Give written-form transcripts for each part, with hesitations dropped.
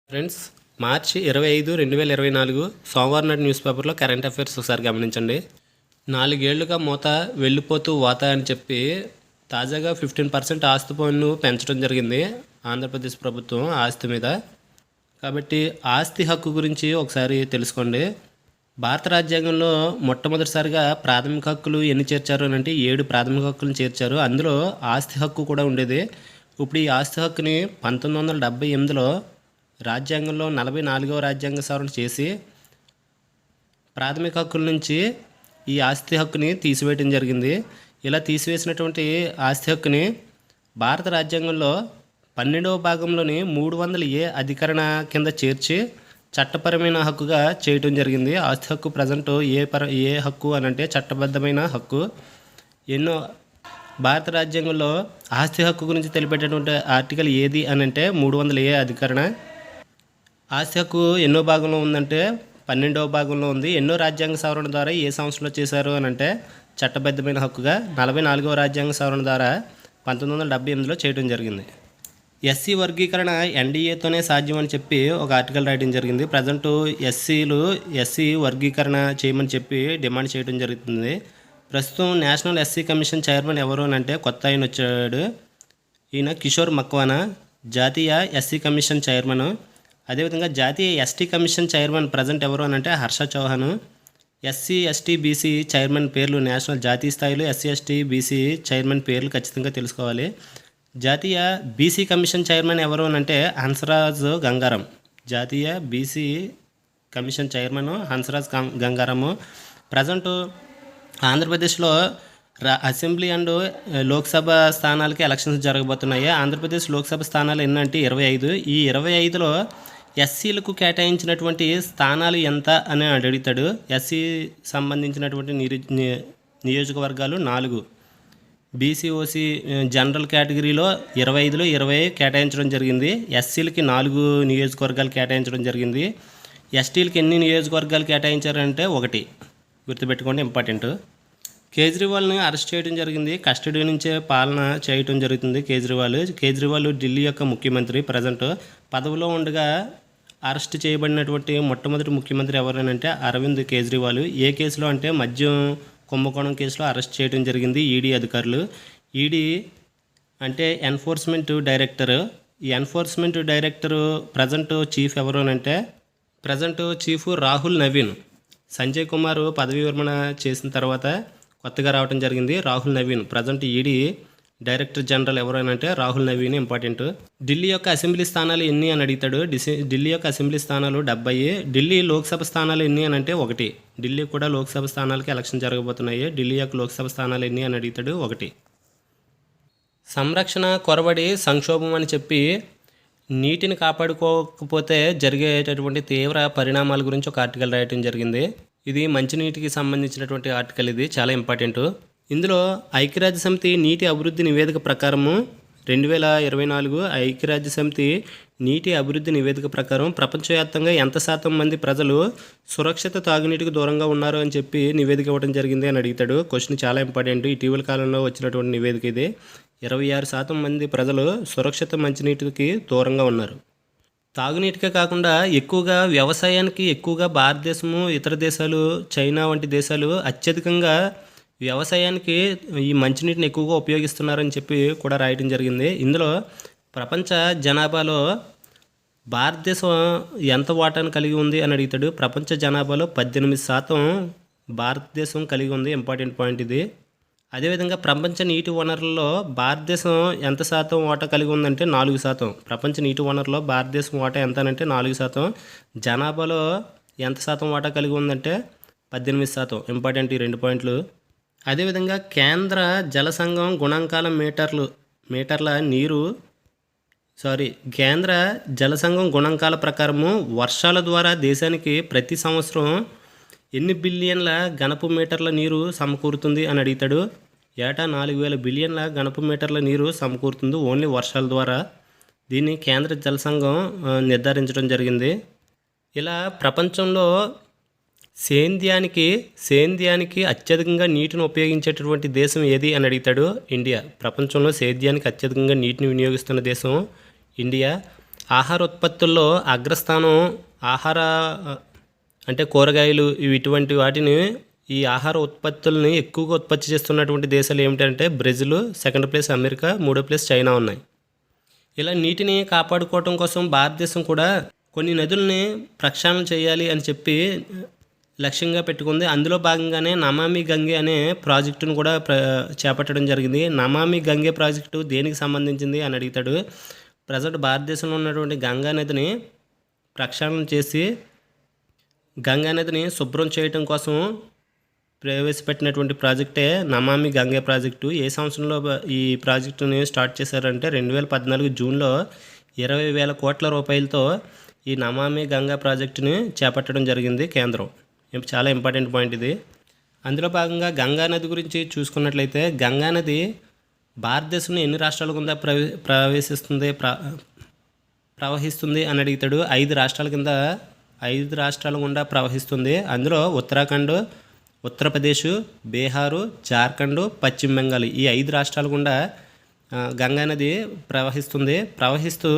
Friends, మార్చి 25, 2024 సోమవారం నాటి news పేపర్లో కరెంట్ అఫైర్స్ ఒకసారి గమనించండి. 4 ఏళ్లుగా మూత వెళ్ళిపోతూ వాత అని చెప్పి తాజాగా 15% ఆస్తి పన్ను పెంచడం జరిగింది ఆంధ్రప్రదేశ్ ప్రభుత్వం ఆస్తి మీద. కాబట్టి ఆస్తి హక్కు గురించి ఒకసారి తెలుసుకోండి. భారత రాజ్యాంగంలో మొట్టమొదటిసారిగా ప్రాథమిక హక్కులు ఎన్ని చేర్చారు అని అంటే 7 ప్రాథమిక హక్కులను చేర్చారు. అందులో ఆస్తి హక్కు కూడా ఉండేది. ఇప్పుడు ఈ ఆస్తి హక్కుని 1978లో రాజ్యాంగంలో 44వ రాజ్యాంగ సవరణ చేసి ప్రాథమిక హక్కుల నుంచి ఈ ఆస్తి హక్కుని తీసివేయడం జరిగింది. ఇలా తీసివేసినటువంటి ఆస్తి హక్కుని భారత రాజ్యాంగంలో 12వ భాగంలోని 300A అధికరణ కింద చేర్చి చట్టపరమైన హక్కుగా చేయటం జరిగింది. ఆస్తి హక్కు ప్రజెంట్ ఏ హక్కు అని అంటే చట్టబద్ధమైన హక్కు. ఎన్నో భారత రాజ్యాంగంలో ఆస్తి హక్కు గురించి తెలిపేటటువంటి ఆర్టికల్ ఏది అని అంటే 300A అధికరణ. ఆస్తి హక్కు ఎన్నో భాగంలో ఉందంటే 12వ భాగంలో ఉంది. ఎన్నో రాజ్యాంగ సవరణ ద్వారా ఏ సంవత్సరంలో చేశారు అని అంటే చట్టబద్ధమైన హక్కుగా 44వ రాజ్యాంగ సవరణ ద్వారా 1978లో చేయడం జరిగింది. ఎస్సీ వర్గీకరణ ఎన్డీఏతోనే సాధ్యం అని చెప్పి ఒక ఆర్టికల్ రాయడం జరిగింది. ప్రజెంట్ ఎస్సీ వర్గీకరణ చేయమని చెప్పి డిమాండ్ చేయడం జరుగుతుంది. ప్రస్తుతం నేషనల్ ఎస్సీ కమిషన్ చైర్మన్ ఎవరు అని అంటే కొత్త ఆయన వచ్చాడు. ఈయన కిషోర్ మక్వానా జాతీయ ఎస్సీ కమిషన్ చైర్మన్. అదేవిధంగా జాతీయ ఎస్టీ కమిషన్ చైర్మన్ ప్రజెంట్ ఎవరు అని అంటే Harsha Chauhan. SC ST BC chairman పేర్లు నేషనల్ జాతీయ స్థాయిలో ఎస్సీ ఎస్టీ బీసీ చైర్మన్ పేర్లు ఖచ్చితంగా తెలుసుకోవాలి. జాతీయ బీసీ కమిషన్ చైర్మన్ ఎవరు అని అంటే హన్స్రాజ్ గంగారం. జాతీయ BC commission chairman Hansraj Gangaram. Present ఆంధ్రప్రదేశ్లో అసెంబ్లీ అండ్ లోక్సభ స్థానాలకి ఎలక్షన్స్ జరగబోతున్నాయి. ఆంధ్రప్రదేశ్ లోక్సభ స్థానాలు ఎన్నంటే 25. ఈ 25లో ఎస్సీలకు కేటాయించినటువంటి స్థానాలు ఎంత అని అడుగుతాడు. ఎస్సీ సంబంధించినటువంటి నియోజకవర్గాలు 4. బీసీ ఓసీ జనరల్ కేటగిరీలో 25లో 20 కేటాయించడం జరిగింది. ఎస్సీలకి 4 నియోజకవర్గాలు కేటాయించడం జరిగింది. ఎస్టీలకి ఎన్ని నియోజకవర్గాలు కేటాయించారంటే 1. గుర్తుపెట్టుకోండి, ఇంపార్టెంట్. కేజ్రీవాల్ని అరెస్ట్ చేయడం జరిగింది. కస్టడీ నుంచే పాలన చేయడం జరుగుతుంది. కేజ్రీవాల్ ఢిల్లీ యొక్క ముఖ్యమంత్రి. ప్రజెంట్ పదవిలో ఉండగా అరెస్ట్ చేయబడినటువంటి మొట్టమొదటి ముఖ్యమంత్రి ఎవరనంటే అరవింద్ కేజ్రీవాల్. ఏ కేసులో అంటే మద్యం కుంభకోణం కేసులో అరెస్ట్ చేయడం జరిగింది ఈడీ అధికారులు. ఈడీ అంటే ఎన్ఫోర్స్మెంట్ డైరెక్టర్. ఈ ఎన్ఫోర్స్మెంట్ డైరెక్టర్ ప్రజెంట్ చీఫ్ ఎవరు అంటే ప్రజెంట్ చీఫ్ రాహుల్ నవీన్. సంజయ్ కుమార్ పదవీ విరమణ చేసిన తర్వాత కొత్తగా రావడం జరిగింది Rahul Naveen. Present ED director general ఎవరైనంటే రాహుల్ నవీన్. ఇంపార్టెంట్. ఢిల్లీ యొక్క అసెంబ్లీ స్థానాలు ఎన్ని అని అడుగుతాడు. ఢిల్లీ యొక్క అసెంబ్లీ స్థానాలు 70. ఢిల్లీ లోక్సభ స్థానాలు ఎన్ని అని అంటే 1. ఢిల్లీ కూడా లోక్సభ స్థానాలకి ఎలక్షన్ జరగబోతున్నాయి. ఢిల్లీ యొక్క లోక్సభ స్థానాలు ఎన్ని అని అడుగుతాడు 1. సంరక్షణ కొరబడి సంక్షోభం అని చెప్పి నీటిని కాపాడుకోకపోతే జరిగేటటువంటి తీవ్ర పరిణామాల గురించి ఒక ఆర్టికల్ రాయటం జరిగింది. ఇది మంచినీటికి సంబంధించినటువంటి ఆర్టికల్. ఇది చాలా ఇంపార్టెంట్. ఇందులో ఐక్యరాజ్య సమితి నీటి అభివృద్ధి నివేదిక ప్రకారము 2024 ఐక్యరాజ్య సమితి నీటి అభివృద్ధి నివేదిక ప్రకారం ప్రపంచవ్యాప్తంగా ఎంత శాతం మంది ప్రజలు సురక్షిత తాగునీటికి దూరంగా ఉన్నారు అని చెప్పి నివేదిక ఇవ్వడం జరిగింది అని అడుగుతాడు. క్వశ్చన్ చాలా ఇంపార్టెంట్. ఇటీవల కాలంలో వచ్చినటువంటి నివేదిక ఇది. 26% మంది ప్రజలు సురక్షిత మంచినీటికి దూరంగా ఉన్నారు. తాగునీటికే కాకుండా ఎక్కువగా వ్యవసాయానికి భారతదేశము, ఇతర దేశాలు, చైనా వంటి దేశాలు అత్యధికంగా వ్యవసాయానికి ఈ మంచినీటిని ఎక్కువగా ఉపయోగిస్తున్నారని చెప్పి కూడా రాయటం జరిగింది. ఇందులో ప్రపంచ జనాభాలో భారతదేశం ఎంత వాటాను కలిగి ఉంది అని అడుగుతాడు. ప్రపంచ జనాభాలో 18% భారతదేశం కలిగి ఉంది. ఇంపార్టెంట్ పాయింట్ ఇది. అదేవిధంగా ప్రపంచ నీటి వనరుల్లో భారతదేశం ఎంత శాతం వాటా కలిగి ఉందంటే 4%. ప్రపంచ నీటి వనరుల్లో భారతదేశం వాటా ఎంత అంటే 4%. జనాభాలో ఎంత శాతం వాటా కలిగి ఉందంటే 18%. ఇంపార్టెంట్ ఈ 2 పాయింట్లు. అదేవిధంగా కేంద్ర జల సంఘం గుణాంకాల కేంద్ర జల సంఘం గుణాంకాల ప్రకారము వర్షాల ద్వారా దేశానికి ప్రతి సంవత్సరం ఎన్ని బిలియన్ల ఘనపు మీటర్ల నీరు సమకూరుతుంది అని అడుగుతాడు. ఏటా 4000 బిలియన్ల ఘనపు మీటర్ల నీరు సమకూరుతుంది ఓన్లీ వర్షాల ద్వారా. దీన్ని కేంద్ర జల సంఘం నిర్ధారించడం జరిగింది. ఇలా ప్రపంచంలో సేంద్యానికి అత్యధికంగా నీటిని ఉపయోగించేటటువంటి దేశం ఏది అని అడుగుతాడు. ఇండియా. ప్రపంచంలో సేద్యానికి అత్యధికంగా నీటిని వినియోగిస్తున్న దేశం ఇండియా. ఆహార ఉత్పత్తుల్లో అగ్రస్థానం ఆహార అంటే కూరగాయలు ఇటువంటి వాటిని ఈ ఆహార ఉత్పత్తుల్ని ఎక్కువగా ఉత్పత్తి చేస్తున్నటువంటి దేశాలు ఏమిటంటే బ్రెజిల్, సెకండ్ ప్లేస్ అమెరికా, మూడో ప్లేస్ చైనా ఉన్నాయి. ఇలా నీటిని కాపాడుకోవటం కోసం భారతదేశం కూడా కొన్ని నదుల్ని ప్రక్షాళన చేయాలి అని చెప్పి లక్ష్యంగా పెట్టుకుంది. అందులో భాగంగానే నమామి గంగే అనే ప్రాజెక్టును కూడా చేపట్టడం జరిగింది. నమామి గంగే ప్రాజెక్టు దేనికి సంబంధించింది అని అడుగుతాడు. ప్రజెంట్ భారతదేశంలో ఉన్నటువంటి గంగా నదిని ప్రక్షాళన చేసి గంగా నదిని శుభ్రం చేయటం కోసం ప్రవేశపెట్టినటువంటి ప్రాజెక్టే నమామి గంగే ప్రాజెక్టు. ఏ సంవత్సరంలో ఈ ప్రాజెక్టుని స్టార్ట్ చేశారంటే 2014 జూన్లో 20,000 కోట్ల రూపాయలతో ఈ నమామి గంగా ప్రాజెక్టుని చేపట్టడం జరిగింది కేంద్రం. చాలా ఇంపార్టెంట్ పాయింట్ ఇది. అందులో భాగంగా గంగా నది గురించి చూసుకున్నట్లయితే గంగా నది భారతదేశంలో ఎన్ని రాష్ట్రాల గుండా ప్రవహిస్తుంది అని అడుగుతాడు. 5 రాష్ట్రాల గుండా ప్రవహిస్తుంది. అందులో ఉత్తరాఖండ్, ఉత్తరప్రదేశ్, బీహారు, జార్ఖండ్, పశ్చిమ బెంగాల్ ఈ 5 రాష్ట్రాల గుండా గంగానది ప్రవహిస్తూ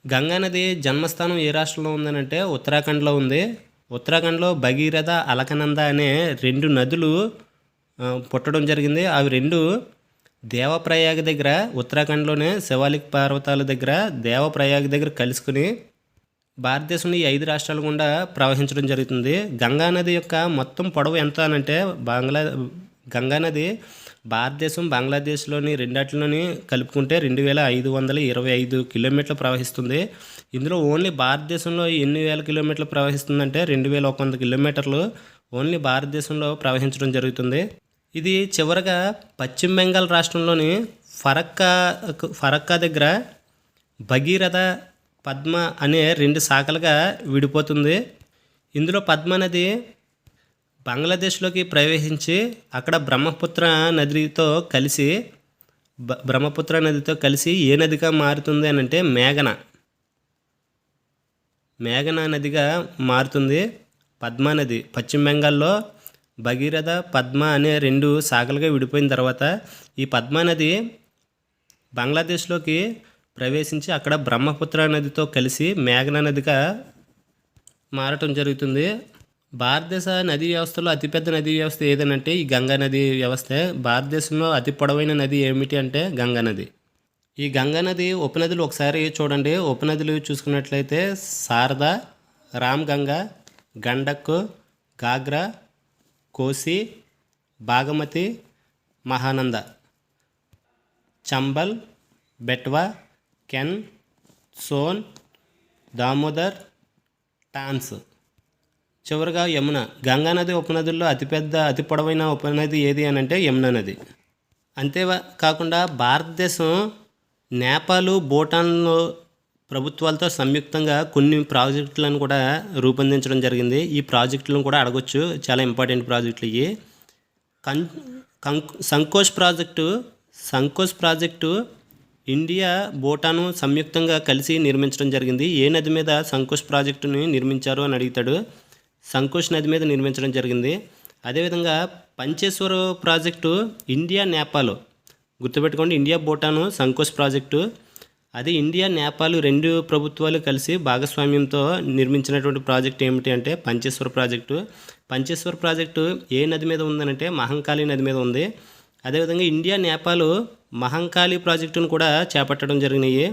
గంగానది జన్మస్థానం ఏ రాష్ట్రంలో ఉందనంటే ఉత్తరాఖండ్లో ఉంది. ఉత్తరాఖండ్లో భగీరథ, అలకనంద అనే 2 నదులు పుట్టడం జరిగింది. అవి 2 దేవప్రయాగ దగ్గర, ఉత్తరాఖండ్లోనే శివాలిక్ పర్వతాల దగ్గర దేవప్రయాగ దగ్గర కలుసుకుని భారతదేశంలో ఈ 5 రాష్ట్రాల గుండా ప్రవహించడం జరుగుతుంది. గంగానది యొక్క మొత్తం పొడవు ఎంత అనంటే గంగానది భారతదేశం, బంగ్లాదేశ్లోని రెండాటిలోని కలుపుకుంటే 2,525 కిలోమీటర్లు ప్రవహిస్తుంది. ఇందులో ఓన్లీ భారతదేశంలో ఎన్ని వేల కిలోమీటర్లు ప్రవహిస్తుందంటే 2,100 కిలోమీటర్లు ఓన్లీ భారతదేశంలో ప్రవహించడం జరుగుతుంది. ఇది చివరగా పశ్చిమ బెంగాల్ రాష్ట్రంలోని ఫరక్కా దగ్గర భగీరథ, పద్మ అనే 2 శాఖలుగా విడిపోతుంది. ఇందులో పద్మ నది బంగ్లాదేశ్లోకి ప్రవేశించి అక్కడ బ్రహ్మపుత్ర నదితో కలిసి ఏ నదిగా మారుతుంది అని అంటే మేఘన నదిగా మారుతుంది. పద్మా నది పశ్చిమ బెంగాల్లో భగీరథ, పద్మ అనే 2 శాఖలుగా విడిపోయిన తర్వాత ఈ పద్మా నది బంగ్లాదేశ్లోకి ప్రవేశించి అక్కడ బ్రహ్మపుత్ర నదితో కలిసి మేఘన నదిగా మారటం జరుగుతుంది. భారతదేశ నదీ వ్యవస్థలో అతిపెద్ద నదీ వ్యవస్థ ఏదనంటే ఈ గంగా నది వ్యవస్థ. భారతదేశంలో అతి పొడవైన నది ఏమిటి అంటే గంగా నది. ఈ గంగా నది ఉపనదులు ఒకసారి చూడండి. ఉపనదులు చూసుకున్నట్లయితే శారదా, రామ్గంగా, గండక్, గాగ్రా, కోసి, బాగమతి, మహానంద, చంబల్, బెట్వా, కెన్, సోన్, దామోదర్, టాన్స్, చివరిగా యమున. గంగా నది ఉపనదుల్లో అతి పొడవైన ఉపనది ఏది అని అంటే యమునా నది. అంతేకాకుండా భారతదేశం నేపాల్, భూటాన్ ప్రభుత్వాలతో సంయుక్తంగా కొన్ని ప్రాజెక్టులను కూడా రూపొందించడం జరిగింది. ఈ ప్రాజెక్టులను కూడా అడగొచ్చు, చాలా ఇంపార్టెంట్ ప్రాజెక్టులు ఇవి. సంకోష్ ప్రాజెక్టు ఇండియా, భూటాను సంయుక్తంగా కలిసి నిర్మించడం జరిగింది. ఏ నది మీద సంకోష్ ప్రాజెక్టుని నిర్మించారు అని అడుగుతాడు. సంకోష్ నది మీద నిర్మించడం జరిగింది. అదేవిధంగా పంచేశ్వర ప్రాజెక్టు ఇండియా, నేపాల్ గుర్తుపెట్టుకోండి. ఇండియా, భూటాను సంకోష్ ప్రాజెక్టు అది ఇండియా, నేపాల్ 2 ప్రభుత్వాలు కలిసి భాగస్వామ్యంతో నిర్మించినటువంటి ప్రాజెక్టు ఏమిటి అంటే పంచేశ్వర ప్రాజెక్టు. పంచేశ్వర ప్రాజెక్టు ఏ నది మీద ఉందనంటే మహంకాళి నది మీద ఉంది. అదేవిధంగా ఇండియా, నేపాల్ మహంకాళి ప్రాజెక్టును కూడా చేపట్టడం జరిగినాయి.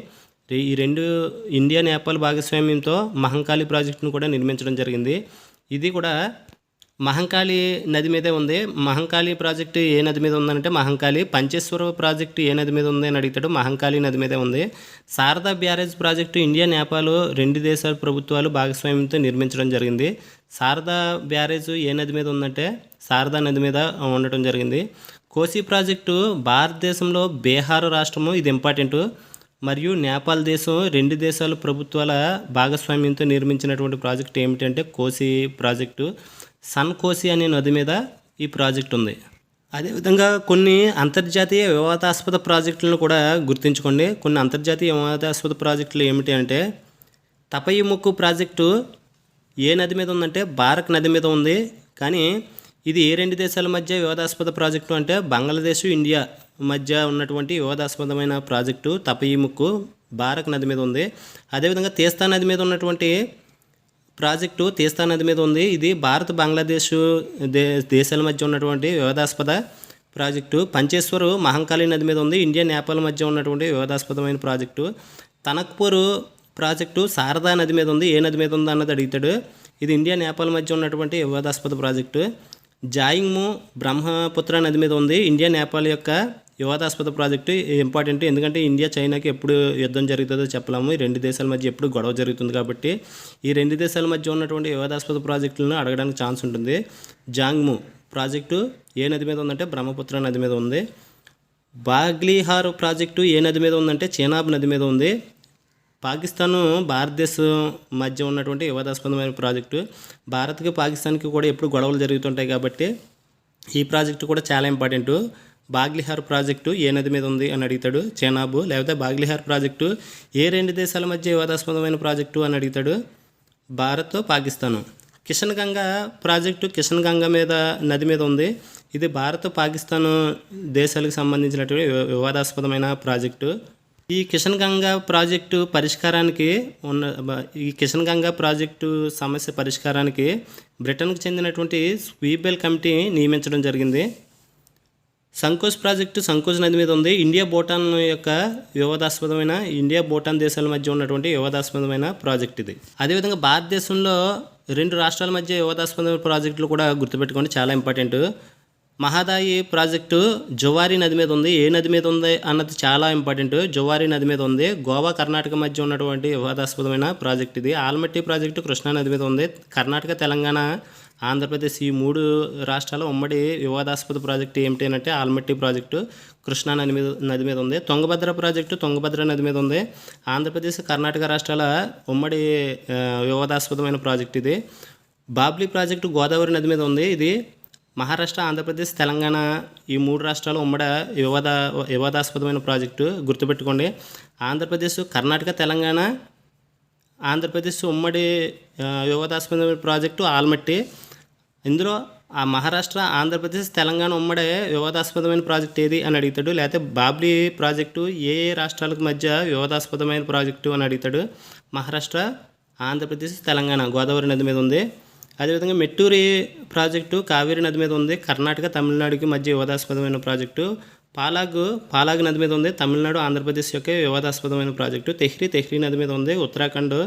ఈ 2 ఇండియా, నేపాల్ భాగస్వామ్యంతో మహంకాళి ప్రాజెక్టును కూడా నిర్మించడం జరిగింది. ఇది కూడా మహంకాళి నది మీదే ఉంది. మహంకాళి ప్రాజెక్టు ఏ నది మీద ఉందంటే మహంకాళి. పంచేశ్వర ప్రాజెక్టు ఏ నది మీద ఉంది అని అడుగుతాడు. మహంకాళి నది మీదే ఉంది. Sharada barrage project India, Nepal 2 దేశాల ప్రభుత్వాలు భాగస్వామ్యంతో నిర్మించడం జరిగింది. శారదా బ్యారేజ్ ఏ నది మీద ఉందంటే శారదా నది మీద ఉండటం జరిగింది. కోసి ప్రాజెక్టు భారతదేశంలో బీహార్ రాష్ట్రము, ఇది ఇంపార్టెంట్, మరియు నేపాల్ దేశం 2 దేశాల ప్రభుత్వాల భాగస్వామ్యంతో నిర్మించినటువంటి ప్రాజెక్టు ఏమిటంటే కోసి ప్రాజెక్టు. సన్ కోసి అనే నది మీద ఈ ప్రాజెక్టు ఉంది. అదేవిధంగా కొన్ని అంతర్జాతీయ వివాదాస్పద ప్రాజెక్టులను కూడా గుర్తుంచుకోండి. కొన్ని అంతర్జాతీయ వివాదాస్పద ప్రాజెక్టులు ఏమిటి అంటే తపయిముక్కు ప్రాజెక్టు ఏ నది మీద ఉందంటే బారక్ నది మీద ఉంది. కానీ ఇది ఏ 2 దేశాల మధ్య వివాదాస్పద ప్రాజెక్టు అంటే బంగ్లాదేశ్, ఇండియా మధ్య ఉన్నటువంటి వివాదాస్పదమైన ప్రాజెక్టు తపయిముక్కు బారక్ నది మీద ఉంది. అదేవిధంగా తీస్తా నది మీద ఉన్నటువంటి ప్రాజెక్టు తీస్తా నది మీద ఉంది. ఇది భారత్ బంగ్లాదేశ్ దేశాల మధ్య ఉన్నటువంటి వివాదాస్పద ప్రాజెక్టు. పంచేశ్వరు మహంకాళి నది మీద ఉంది. ఇండియా నేపాల్ మధ్య ఉన్నటువంటి వివాదాస్పదమైన ప్రాజెక్టు. తనక్పూర్ ప్రాజెక్టు శారదా నది మీద ఉంది. ఏ నది మీద ఉంది అన్నది అడుగుతాడు. ఇది ఇండియా నేపాల్ మధ్య ఉన్నటువంటి వివాదాస్పద ప్రాజెక్టు. జాయింగ్ము బ్రహ్మపుత్ర నది మీద ఉంది. ఇండియా నేపాల్ యొక్క వివాదాస్పద ప్రాజెక్టు. ఇంపార్టెంట్, ఎందుకంటే ఇండియా చైనాకి ఎప్పుడు యుద్ధం జరుగుతుందో చెప్పలేము. ఈ రెండు దేశాల మధ్య ఎప్పుడు గొడవ జరుగుతుంది కాబట్టి ఈ రెండు దేశాల మధ్య ఉన్నటువంటి వివాదాస్పద ప్రాజెక్టులను అడగడానికి ఛాన్స్ ఉంటుంది. జాంగ్ము ప్రాజెక్టు ఏ నది మీద ఉందంటే బ్రహ్మపుత్ర నది మీద ఉంది. బాగ్లీహార్ ప్రాజెక్టు ఏ నది మీద ఉందంటే చెనాబ్ నది మీద ఉంది. పాకిస్తాను భారతదేశం మధ్య ఉన్నటువంటి వివాదాస్పదమైన ప్రాజెక్టు. భారత్కి పాకిస్తాన్కి కూడా ఎప్పుడు గొడవలు జరుగుతుంటాయి కాబట్టి ఈ ప్రాజెక్టు కూడా చాలా ఇంపార్టెంటు. బాగ్లీహార్ ప్రాజెక్టు ఏ నది మీద ఉంది అని అడుగుతాడు, చెనాబ్. లేకపోతే బాగ్లీహార్ ప్రాజెక్టు ఏ రెండు దేశాల మధ్య వివాదాస్పదమైన ప్రాజెక్టు అని అడుగుతాడు, భారత్ పాకిస్తాను. కిషన్ గంగా ప్రాజెక్టు కిషన్ గంగా మీద నది మీద ఉంది. ఇది భారత్ పాకిస్తాను దేశాలకు సంబంధించినటువంటి వివాదాస్పదమైన ప్రాజెక్టు. ఈ కిషన్ గంగా ప్రాజెక్టు పరిష్కారానికి ఈ కిషన్ గంగా ప్రాజెక్టు సమస్య పరిష్కారానికి బ్రిటన్కు చెందినటువంటి స్వీబెల్ కమిటీ నియమించడం జరిగింది. సంకోజ్ ప్రాజెక్టు సంకోజ్ నది మీద ఉంది. ఇండియా భూటాన్ యొక్క ఇండియా భూటాన్ దేశాల మధ్య ఉన్నటువంటి వివాదాస్పదమైన ప్రాజెక్ట్ ఇది. అదేవిధంగా భారతదేశంలో రెండు రాష్ట్రాల మధ్య వివాదాస్పదమైన ప్రాజెక్టులు కూడా గుర్తుపెట్టుకోండి, చాలా ఇంపార్టెంట్. మహదాయి ప్రాజెక్టు జోవారి నది మీద ఉంది. ఏ నది మీద ఉంది అన్నది చాలా ఇంపార్టెంట్. జోవారి నది మీద ఉంది. గోవా కర్ణాటక మధ్య ఉన్నటువంటి వివాదాస్పదమైన ప్రాజెక్ట్ ఇది. ఆల్మట్టి ప్రాజెక్టు కృష్ణా నది మీద ఉంది. కర్ణాటక, తెలంగాణ, ఆంధ్రప్రదేశ్ ఈ మూడు రాష్ట్రాల ఉమ్మడి వివాదాస్పద ప్రాజెక్టు ఏమిటి అంటే ఆల్మట్టి ప్రాజెక్టు కృష్ణా నది మీద ఉంది. తుంగభద్ర ప్రాజెక్టు తుంగభద్ర నది మీద ఉంది. ఆంధ్రప్రదేశ్, కర్ణాటక రాష్ట్రాల ఉమ్మడి వివాదాస్పదమైన ప్రాజెక్ట్ ఇది. బాబ్లీ ప్రాజెక్టు గోదావరి నది మీద ఉంది. ఇది మహారాష్ట్ర, ఆంధ్రప్రదేశ్, తెలంగాణ ఈ మూడు రాష్ట్రాల ఉమ్మడి వివాదాస్పదమైన ప్రాజెక్టు గుర్తుపెట్టుకోండి. ఆంధ్రప్రదేశ్, కర్ణాటక, తెలంగాణ, ఆంధ్రప్రదేశ్ ఉమ్మడి వివాదాస్పదమైన ప్రాజెక్టు ఆల్మట్టి. ఇందులో ఆ మహారాష్ట్ర, ఆంధ్రప్రదేశ్, తెలంగాణ ఉమ్మడి వివాదాస్పదమైన ప్రాజెక్ట్ ఏది అని అడుగుతాడు. లేకపోతే బాబ్లీ ప్రాజెక్టు ఏ రాష్ట్రాలకు మధ్య వివాదాస్పదమైన ప్రాజెక్టు అని అడుగుతాడు. మహారాష్ట్ర, ఆంధ్రప్రదేశ్, తెలంగాణ గోదావరి నది మీద ఉంది. అదేవిధంగా మెట్టూరి ప్రాజెక్టు కావేరీ నది మీద ఉంది. కర్ణాటక, తమిళనాడుకి మధ్య వివాదాస్పదమైన ప్రాజెక్టు. పాలాగ్ నది మీద ఉంది. తమిళనాడు, ఆంధ్రప్రదేశ్ యొక్క వివాదాస్పదమైన ప్రాజెక్టు. తెహ్రీ నది మీద ఉంది. ఉత్తరాఖండ్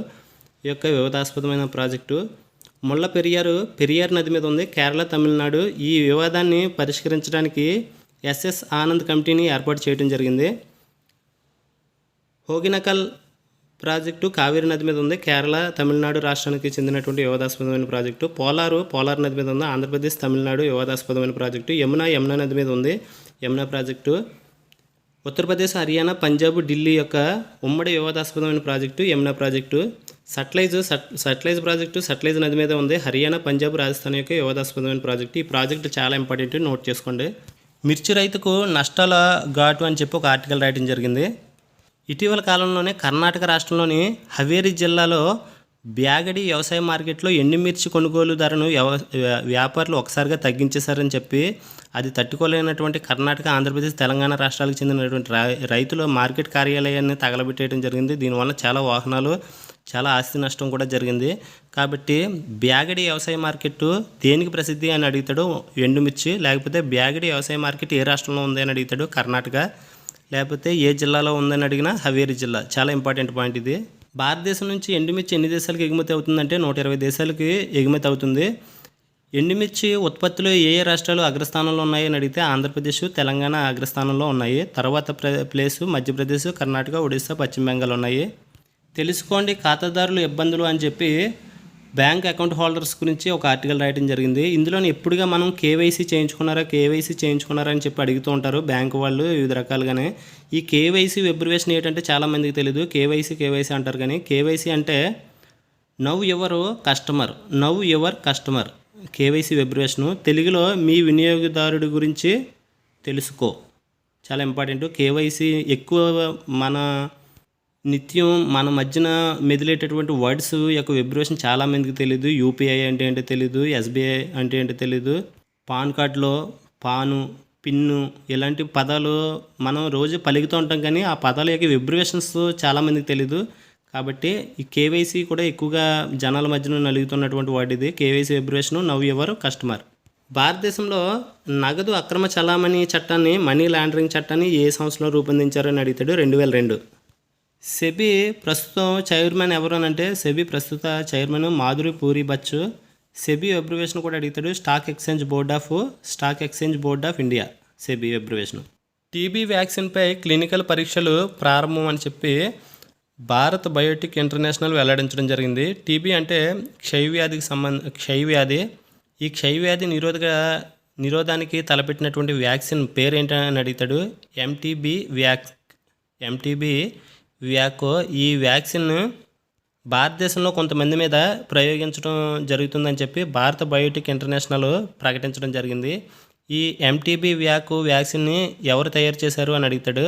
యొక్క వివాదాస్పదమైన ప్రాజెక్టు. ముళ్ళ పెరియార్ నది మీద ఉంది. కేరళ, తమిళనాడు. ఈ వివాదాన్ని పరిష్కరించడానికి ఎస్ఎస్ ఆనంద్ కమిటీని ఏర్పాటు చేయడం జరిగింది. హోగినకల్ ప్రాజెక్టు కావేరీ నది మీద ఉంది. కేరళ, తమిళనాడు రాష్ట్రానికి చెందినటువంటి వివాదాస్పదమైన ప్రాజెక్టు. పోలార్ నది మీద ఉంది. ఆంధ్రప్రదేశ్, తమిళనాడు వివాదాస్పదమైన ప్రాజెక్టు. యమునా నది మీద ఉంది. యమునా ప్రాజెక్టు. ఉత్తరప్రదేశ్, హర్యానా, పంజాబ్, ఢిల్లీ యొక్క ఉమ్మడి వివాదాస్పదమైన project Yamuna project. Sutlej project Sutlej నది మీద ఉంది. హర్యానా, పంజాబ్, రాజస్థాన్ యొక్క వివాదాస్పదమైన ప్రాజెక్టు. ఈ ప్రాజెక్టు చాలా ఇంపార్టెంట్, నోట్ చేసుకోండి. మిర్చి రైతుకు నష్టాల ఘాటు అని చెప్పి ఒక ఆర్టికల్ రాయడం జరిగింది. ఇటీవల కాలంలోనే కర్ణాటక రాష్ట్రంలోని హవేరీ జిల్లాలో బ్యాగడి వ్యవసాయ మార్కెట్లో ఎండుమిర్చి కొనుగోలు ధరను వ్యాపారులు ఒకసారిగా తగ్గించేశారని చెప్పి అది తట్టుకోలేనటువంటి కర్ణాటక, ఆంధ్రప్రదేశ్, తెలంగాణ రాష్ట్రాలకు చెందినటువంటి రైతులు మార్కెట్ కార్యాలయాన్ని తగలబెట్టేయడం జరిగింది. దీనివల్ల చాలా వాహనాలు, చాలా ఆస్తి నష్టం కూడా జరిగింది. కాబట్టి బ్యాగడి వ్యవసాయ మార్కెట్ దేనికి ప్రసిద్ధి అని అడుగుతాడు, ఎండుమిర్చి. లేకపోతే బ్యాగడి వ్యవసాయ మార్కెట్ ఏ రాష్ట్రంలో ఉంది అని అడుగుతాడు, కర్ణాటక. లేకపోతే ఏ జిల్లాలో ఉందని అడిగినా హవేరీ జిల్లా. చాలా ఇంపార్టెంట్ పాయింట్ ఇది. భారతదేశం నుంచి ఎండుమిర్చి ఎన్ని దేశాలకు ఎగుమతి అవుతుందంటే 120 దేశాలకి ఎగుమతి అవుతుంది. ఎండుమిర్చి ఉత్పత్తిలో ఏ రాష్ట్రాలు అగ్రస్థానంలో ఉన్నాయి అని అడిగితే ఆంధ్రప్రదేశ్, తెలంగాణ అగ్రస్థానంలో ఉన్నాయి. తర్వాత ప్లేసు మధ్యప్రదేశ్, కర్ణాటక, ఒడిశా, పశ్చిమ బెంగాల్ ఉన్నాయి. తెలుసుకోండి ఖాతాదారులు ఇబ్బందులు అని చెప్పి బ్యాంక్ అకౌంట్ హోల్డర్స్ గురించి ఒక ఆర్టికల్ రాయడం జరిగింది. ఇందులో ఎప్పుడుగా మనం కేవైసీ చేయించుకున్నారా అని చెప్పి అడుగుతూ ఉంటారు బ్యాంకు వాళ్ళు వివిధ రకాలుగానే. ఈ కేవైసీ వెబ్రివేషన్ ఏంటంటే చాలామందికి తెలియదు. కేవైసీ అంటారు, కానీ కేవైసీ అంటే నవ్ యువర్ కస్టమర్. కేవైసీ వెబ్రివేషను తెలుగులో మీ వినియోగదారుడి గురించి తెలుసుకో. చాలా ఇంపార్టెంట్. కేవైసీ ఎక్కువ నిత్యం మన మధ్యన మెదిలేటటువంటి వర్డ్స్ యొక్క వెబ్రివేషన్ చాలామందికి తెలియదు. యూపీఐ అంటే ఏంటో తెలీదు, ఎస్బీఐ అంటే ఏంటో తెలీదు. పాన్ కార్డులో పిన్ను ఇలాంటి పదాలు మనం రోజు పలుకుతూ ఉంటాం, కానీ ఆ పదాల యొక్క విబ్రివేషన్స్ చాలామందికి తెలీదు. కాబట్టి ఈ కేవైసీ కూడా ఎక్కువగా జనాల మధ్యన నలుగుతున్నటువంటి వర్డ్ ఇది. KYC abbreviation know your customer. భారతదేశంలో నగదు అక్రమ చలామణి చట్టాన్ని, మనీ లాండరింగ్ చట్టాన్ని ఏ సంవత్సరంలో రూపొందించారని అడుగుతాడు. 2002. సెబీ ప్రస్తుతం చైర్మన్ ఎవరు అని అంటే, సెబీ ప్రస్తుత chairman Madhuri Puri Buch. SEBI abbreviation కూడా అడుగుతాడు. Stock exchange board of India, SEBI abbreviation. TB వ్యాక్సిన్పై క్లినికల్ పరీక్షలు ప్రారంభం అని చెప్పి భారత్ బయోటెక్ ఇంటర్నేషనల్ వెల్లడించడం జరిగింది. టీబీ అంటే క్షయవ్యాధి. ఈ క్షయవ్యాధి నిరోధానికి తలపెట్టినటువంటి వ్యాక్సిన్ పేరు ఏంటని అడుగుతాడు. ఎంటీబీ వ్యాకో. ఈ వ్యాక్సిన్ భారతదేశంలో కొంతమంది మీద ప్రయోగించడం జరుగుతుందని చెప్పి భారత బయోటెక్ ఇంటర్నేషనల్ ప్రకటించడం జరిగింది. ఈ ఎంటీబీ వ్యాక్సిన్ని ఎవరు తయారు చేశారు అని అడుగుతాడు.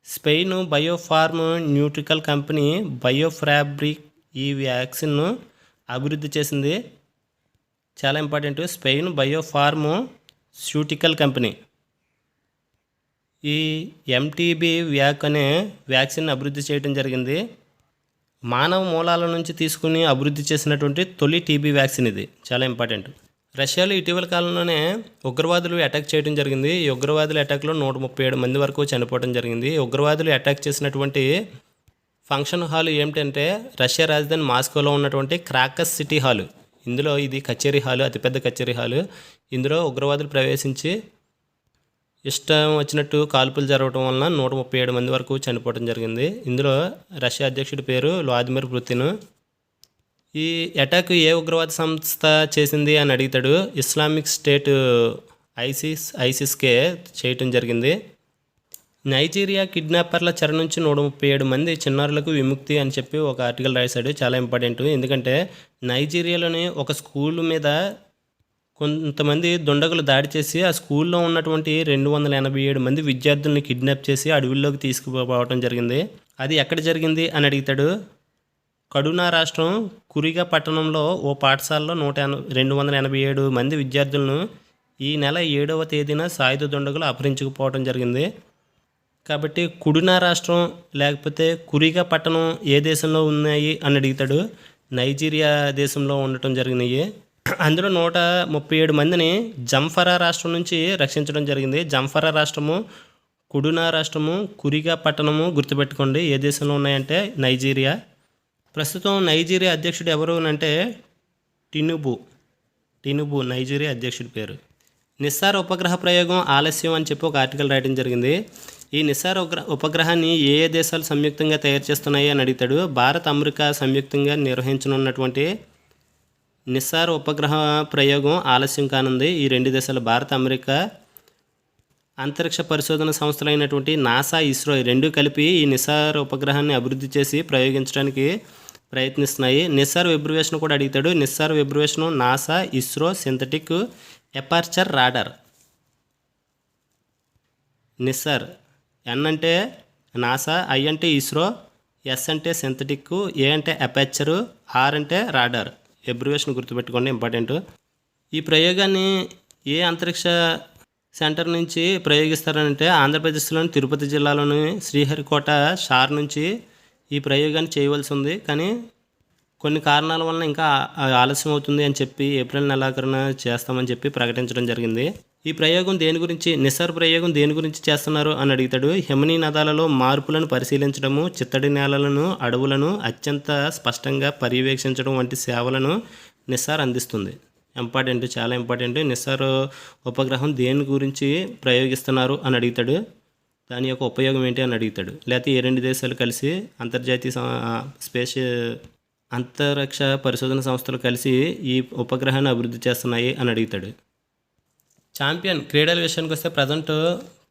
స్పెయిన్ బయోఫార్మ్ న్యూట్రికల్ కంపెనీ బయోఫ్రాబ్రిక్ ఈ వ్యాక్సిన్ను అభివృద్ధి చేసింది. చాలా ఇంపార్టెంట్. స్పెయిన్ బయోఫార్మ్ న్యూట్రికల్ కంపెనీ ఈ ఎంటీబీ అనే వ్యాక్సిన్ అభివృద్ధి చేయడం జరిగింది. మానవ మూలాల నుంచి తీసుకుని అభివృద్ధి చేసినటువంటి తొలి టీబీ వ్యాక్సిన్ ఇది. చాలా ఇంపార్టెంట్. రష్యాలో ఇటీవల కాలంలోనే ఉగ్రవాదులు అటాక్ చేయడం జరిగింది. ఈ ఉగ్రవాదుల అటాక్లో 137 మంది వరకు చనిపోవడం జరిగింది. ఉగ్రవాదులు అటాక్ చేసినటువంటి ఫంక్షన్ హాల్ ఏమిటంటే రష్యా రాజధాని మాస్కోలో ఉన్నటువంటి క్రాకస్ సిటీ హాలు. ఇందులో ఇది కచేరీ హాలు, అతిపెద్ద కచేరీ హాలు. ఇందులో ఉగ్రవాదులు ప్రవేశించి ఇష్టం వచ్చినట్టు కాల్పులు జరగడం వలన 137 మంది వరకు చనిపోవడం జరిగింది. ఇందులో రష్యా అధ్యక్షుడి పేరు వ్లాదిమిర్ పుతిన్. ఈ అటాక్ ఏ ఉగ్రవాద సంస్థ చేసింది అని అడుగుతాడు. ఇస్లామిక్ స్టేట్ ఐసిస్కే చేయటం జరిగింది. నైజీరియా కిడ్నాపర్ల చెర నుంచి 137 మంది చిన్నారులకు విముక్తి అని చెప్పి ఒక ఆర్టికల్ రాశాడు. చాలా ఇంపార్టెంట్. ఎందుకంటే నైజీరియాలోని ఒక స్కూల్ మీద కొంతమంది దుండగులు దాడి చేసి ఆ స్కూల్లో ఉన్నటువంటి 287 మంది విద్యార్థుల్ని కిడ్నాప్ చేసి అడవుల్లోకి తీసుకుపోవడం జరిగింది. అది ఎక్కడ జరిగింది అని అడుగుతాడు. కడునా రాష్ట్రం కురిగా పట్టణంలో ఓ పాఠశాలలో 287 మంది విద్యార్థులను ఈ నెల 7వ తేదీన సాయుధ దుండగులు అపహరించుకుపోవడం జరిగింది. కాబట్టి కుడునా రాష్ట్రం లేకపోతే కురిగా పట్టణం ఏ దేశంలో ఉన్నాయి అని అడుగుతాడు. నైజీరియా దేశంలో ఉండటం జరిగినాయి. అందులో 137 మందిని జంఫరా రాష్ట్రం నుంచి రక్షించడం జరిగింది. జంఫరా రాష్ట్రము, కుడునా రాష్ట్రము, కురిగా పట్టణము గుర్తుపెట్టుకోండి. ఏ దేశంలో ఉన్నాయంటే నైజీరియా. ప్రస్తుతం నైజీరియా అధ్యక్షుడు ఎవరు అంటే టినుబు నైజీరియా అధ్యక్షుడి పేరు. నిస్సార్ ఉపగ్రహ ప్రయోగం ఆలస్యం అని చెప్పి ఒక ఆర్టికల్ రాయడం జరిగింది. ఈ నిస్సార్ ఉపగ్రహాన్ని ఏ దేశాలు సంయుక్తంగా తయారు చేస్తున్నాయి అని అడుగుతాడు. భారత్, అమెరికా సంయుక్తంగా నిర్వహించనున్నటువంటి నిస్సార్ ఉపగ్రహ ప్రయోగం ఆలస్యం కానుంది. ఈ 2 దేశాలు భారత్, అమెరికా అంతరిక్ష పరిశోధన సంస్థలైనటువంటి నాసా, ఇస్రో ఈ 2 కలిపి ఈ నిస్సార్ ఉపగ్రహాన్ని అభివృద్ధి చేసి ప్రయోగించడానికి ప్రయత్నిస్తున్నాయి. నిస్సార్ విబ్రివేషన్ కూడా అడుగుతాడు. NISAR abbreviation NASA, ISRO synthetic aperture radar. NISAR N అంటే నాసా, ఐ అంటే ఇస్రో, ఎస్ అంటే సింథటిక్, ఏ అంటే ఎపర్చరు, ఆర్ అంటే రాడార్. అబ్రివేషన్ గుర్తుపెట్టుకోండి, ఇంపార్టెంట్. ఈ ప్రయోగాన్ని ఏ అంతరిక్ష సెంటర్ నుంచి ప్రయోగిస్తారంటే ఆంధ్రప్రదేశ్లోని తిరుపతి జిల్లాలోని శ్రీహరికోట షార్ నుంచి ఈ ప్రయోగాన్ని చేయవలసి ఉంది. కానీ కొన్ని కారణాల వలన ఇంకా ఆలస్యం అవుతుంది అని చెప్పి ఏప్రిల్ నెలాఖరున చేస్తామని చెప్పి ప్రకటించడం జరిగింది. ఈ ప్రయోగం దేని గురించి, నిస్సార్ ప్రయోగం దేని గురించి చేస్తున్నారు అని అడుగుతాడు. హిమనీ నదాలలో మార్పులను పరిశీలించడము, చిత్తడి నేలలను, అడవులను అత్యంత స్పష్టంగా పర్యవేక్షించడం వంటి సేవలను నిస్సార్ అందిస్తుంది. ఇంపార్టెంట్, చాలా ఇంపార్టెంట్. నిస్సార్ ఉపగ్రహం దేని గురించి ప్రయోగిస్తున్నారు అని అడుగుతాడు. దాని యొక్క ఉపయోగం ఏంటి అని అడుగుతాడు. లేకపోతే ఏ 2 దేశాలు కలిసి అంతర్జాతీయ అంతరిక్ష పరిశోధన సంస్థలు కలిసి ఈ ఉపగ్రహాన్ని అభివృద్ధి చేస్తున్నాయి అని అడుగుతాడు. ఛాంపియన్ క్రీడల విషయానికి వస్తే ప్రజెంట్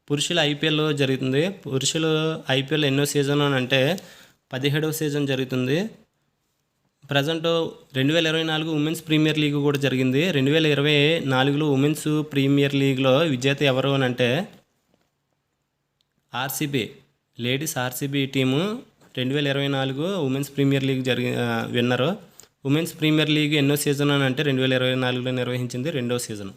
పురుషుల ఐపీఎల్ జరుగుతుంది. పురుషుల ఐపీఎల్ ఎన్నో సీజన్ అని అంటే 17వ సీజన్ జరుగుతుంది. ప్రజెంట్ 2024 ఉమెన్స్ ప్రీమియర్ లీగ్ కూడా జరిగింది. 2024లో ఉమెన్స్ ప్రీమియర్ లీగ్లో విజేత ఎవరు అని అంటే RCB, ladies RCB team 2024 women's premier league winner. Women's premier league ఎన్నో సీజన్ అని అంటే 2024లో నిర్వహించింది 2వ సీజన్.